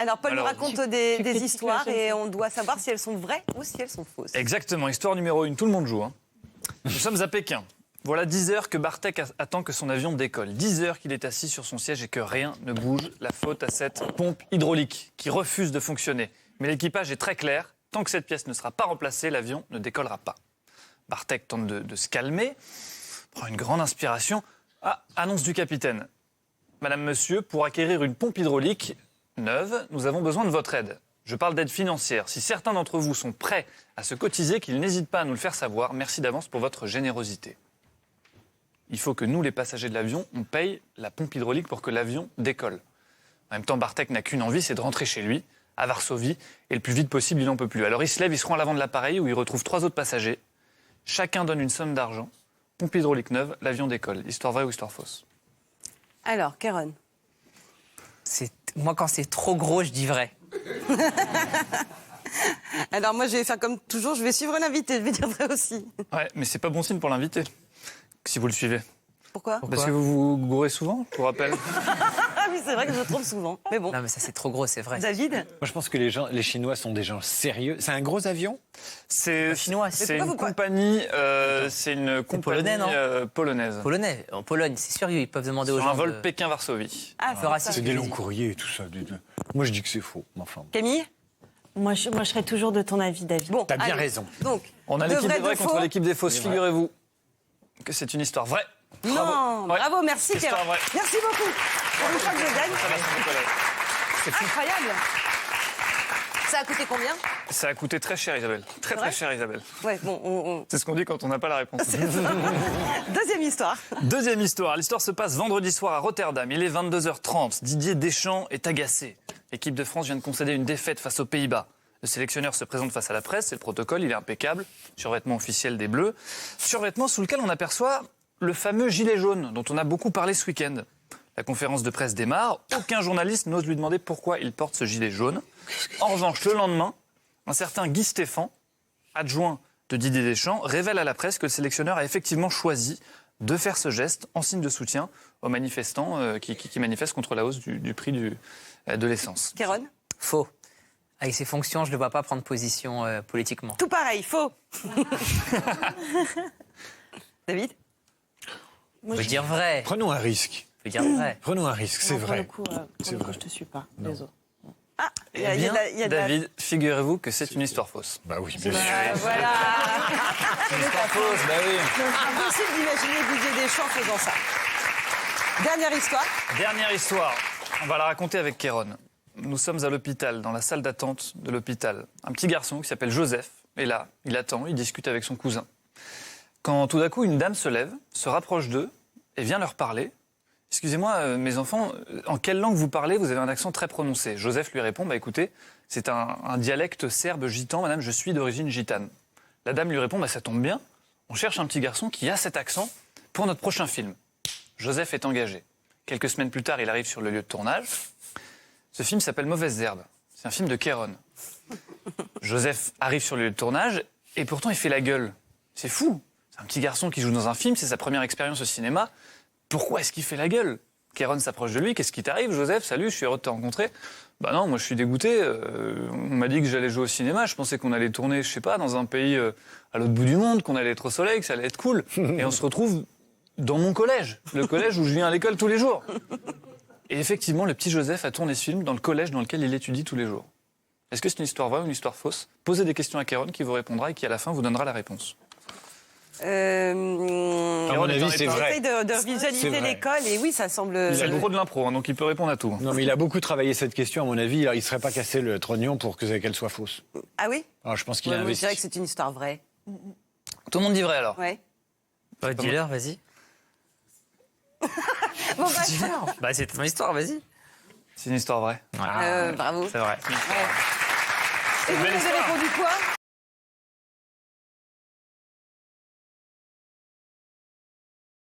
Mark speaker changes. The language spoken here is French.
Speaker 1: Alors, Paul nous raconte des
Speaker 2: critique
Speaker 1: histoires
Speaker 2: la
Speaker 1: et on doit savoir si elles sont vraies ou si elles sont fausses.
Speaker 3: Exactement, histoire numéro 1, tout le monde joue. Hein. Nous sommes à Pékin. Voilà 10 heures que Bartek attend que son avion décolle. 10 heures qu'il est assis sur son siège et que rien ne bouge. La faute à cette pompe hydraulique qui refuse de fonctionner. Mais l'équipage est très clair. Tant que cette pièce ne sera pas remplacée, l'avion ne décollera pas. Bartek tente de se calmer, prend une grande inspiration. Ah, annonce du capitaine. Madame, monsieur, pour acquérir une pompe hydraulique neuve, nous avons besoin de votre aide. Je parle d'aide financière. Si certains d'entre vous sont prêts à se cotiser, qu'ils n'hésitent pas à nous le faire savoir. Merci d'avance pour votre générosité. Il faut que nous, les passagers de l'avion, on paye la pompe hydraulique pour que l'avion décolle. En même temps, Bartek n'a qu'une envie, c'est de rentrer chez lui, à Varsovie, et le plus vite possible, il n'en peut plus. Alors il se lève, il se rend à l'avant de l'appareil où il retrouve 3 autres passagers. Chacun donne une somme d'argent. Pompe hydraulique neuve, l'avion décolle. Histoire vraie ou histoire fausse?
Speaker 1: Alors, Kéron.
Speaker 4: Moi, quand c'est trop gros, je dis vrai.
Speaker 1: Alors, moi, je vais faire comme toujours, je vais suivre l'invité, je vais dire vrai aussi.
Speaker 3: Ouais, mais c'est pas bon signe pour l'invité, si vous le suivez.
Speaker 1: Pourquoi?
Speaker 3: Parce que vous vous gourrez souvent, je vous rappelle.
Speaker 1: Ah oui, c'est vrai que je me trompe souvent. Mais bon.
Speaker 4: Non, mais ça, c'est trop gros, c'est vrai.
Speaker 1: David?
Speaker 5: Moi, je pense que les Chinois sont des gens sérieux. C'est un gros avion?
Speaker 3: C'est
Speaker 4: chinois.
Speaker 3: C'est
Speaker 1: pourquoi
Speaker 3: une
Speaker 1: vous pas-
Speaker 3: compagnie, c'est une compagnie
Speaker 4: polonais, non
Speaker 3: polonaise.
Speaker 4: Polonais, en Pologne, c'est sûr, ils peuvent demander aux
Speaker 3: Sur
Speaker 4: gens.
Speaker 3: un vol Pékin-Varsovie.
Speaker 1: Ah,
Speaker 4: Fera
Speaker 1: c'est ça.
Speaker 5: C'est des longs courriers et tout ça. Moi, je dis que c'est faux. Mais enfin,
Speaker 1: Camille?
Speaker 2: Moi, je serais toujours de ton avis, David.
Speaker 1: Bon,
Speaker 5: t'as bien
Speaker 1: allez.
Speaker 5: raison.
Speaker 1: Donc,
Speaker 3: On a
Speaker 1: de
Speaker 3: l'équipe
Speaker 1: vrai,
Speaker 3: des vrais
Speaker 1: de
Speaker 3: contre
Speaker 1: faux.
Speaker 3: l'équipe des fausses. Figurez-vous que c'est une histoire vraie.
Speaker 1: Non,
Speaker 3: Bravo. Ouais.
Speaker 1: bravo, merci
Speaker 3: Histoire
Speaker 1: Kéron.
Speaker 3: vraie.
Speaker 1: Merci beaucoup. Pour une fois que je gagne.
Speaker 3: Ça va sur mes collègues.
Speaker 1: Incroyable. Ça a coûté combien?
Speaker 3: Ça a coûté très cher, Isabelle. Très
Speaker 1: vrai
Speaker 3: cher, Isabelle.
Speaker 1: Ouais, bon,
Speaker 3: C'est ce qu'on dit quand on n'a pas la réponse.
Speaker 1: Deuxième histoire.
Speaker 3: Deuxième histoire. L'histoire se passe vendredi soir à Rotterdam. Il est 22h30. Didier Deschamps est agacé. L'équipe de France vient de concéder une défaite face aux Pays-Bas. Le sélectionneur se présente face à la presse. C'est le protocole, il est impeccable. Survêtement officiel des Bleus. Survêtement sous lequel on aperçoit le fameux gilet jaune dont on a beaucoup parlé ce week-end. La conférence de presse démarre. Aucun journaliste n'ose lui demander pourquoi il porte ce gilet jaune. En revanche, le lendemain, un certain Guy Stéphane, adjoint de Didier Deschamps, révèle à la presse que le sélectionneur a effectivement choisi de faire ce geste en signe de soutien aux manifestants qui manifestent contre la hausse du prix de l'essence.
Speaker 1: Kéron?
Speaker 4: Faux. Avec ses fonctions, je ne le vois pas prendre position politiquement.
Speaker 1: Tout pareil, faux. David?
Speaker 4: Je veux dire vrai.
Speaker 5: Prenons un risque.
Speaker 4: Je veux dire vrai.
Speaker 5: Prenons un risque, c'est
Speaker 2: Non, pour
Speaker 5: vrai.
Speaker 2: le coup,
Speaker 5: C'est vrai.
Speaker 2: je te suis pas. Désolé.
Speaker 1: Ah, il y
Speaker 3: Eh
Speaker 1: a
Speaker 3: bien,
Speaker 1: de la-
Speaker 3: David, figurez-vous que c'est une histoire fausse.
Speaker 5: Bah oui, bien sûr.
Speaker 1: Voilà.
Speaker 3: Une histoire fausse, bah oui.
Speaker 1: Impossible d'imaginer Didier Deschamps faisant ça. Dernière histoire.
Speaker 3: Dernière histoire, on va la raconter avec Kéron. Nous sommes à l'hôpital, dans la salle d'attente de l'hôpital. Un petit garçon qui s'appelle Joseph est là, il attend, il discute avec son cousin. Quand tout d'un coup, une dame se lève, se rapproche d'eux et vient leur parler. « Excusez-moi, mes enfants, en quelle langue vous parlez? Vous avez un accent très prononcé. » Joseph lui répond, « Bah écoutez, c'est un dialecte serbe gitan, madame, je suis d'origine gitane. » La dame lui répond, « Bah ça tombe bien, on cherche un petit garçon qui a cet accent pour notre prochain film. » Joseph est engagé. Quelques semaines plus tard, il arrive sur le lieu de tournage. Ce film s'appelle Mauvaises herbes. C'est un film de Kéron. Joseph arrive sur le lieu de tournage et pourtant il fait la gueule. C'est fou. C'est un petit garçon qui joue dans un film, c'est sa première expérience au cinéma. Pourquoi est-ce qu'il fait la gueule? Kéron s'approche de lui. Qu'est-ce qui t'arrive, Joseph? Salut, je suis heureux de te rencontrer. Bah non, moi je suis dégoûté. On m'a dit que j'allais jouer au cinéma. Je pensais qu'on allait tourner, je sais pas, dans un pays à l'autre bout du monde, qu'on allait être au soleil, que ça allait être cool. Et on se retrouve dans mon collège, le collège où je viens à l'école tous les jours. Et effectivement, le petit Joseph a tourné ce film dans le collège dans lequel il étudie tous les jours. Est-ce que c'est une histoire vraie ou une histoire fausse? Posez des questions à Kéron qui vous répondra et qui à la fin vous donnera la réponse.
Speaker 5: À mon avis, c'est vrai.
Speaker 1: J'essaye de
Speaker 5: C'est
Speaker 1: visualiser
Speaker 5: vrai.
Speaker 1: l'école et oui, ça semble...
Speaker 3: Il a le gros de l'impro, hein, donc il peut répondre à tout.
Speaker 5: Non, mais il a beaucoup travaillé cette question, à mon avis. Il ne serait pas cassé le trognon pour qu'elle soit fausse.
Speaker 1: Ah oui?
Speaker 5: Alors, je pense qu'il
Speaker 1: Ouais,
Speaker 5: a
Speaker 1: moi, je
Speaker 5: investi.
Speaker 1: dirais que c'est une histoire vraie.
Speaker 3: Tout le monde dit vrai alors.
Speaker 1: Ouais.
Speaker 4: Ouais, dis-leur, vas-y.
Speaker 1: Bon, bah,
Speaker 4: Bah, c'est ton histoire, vas-y.
Speaker 3: C'est une histoire vraie.
Speaker 1: bravo.
Speaker 4: C'est vrai.
Speaker 1: Et vous avez répondu quoi?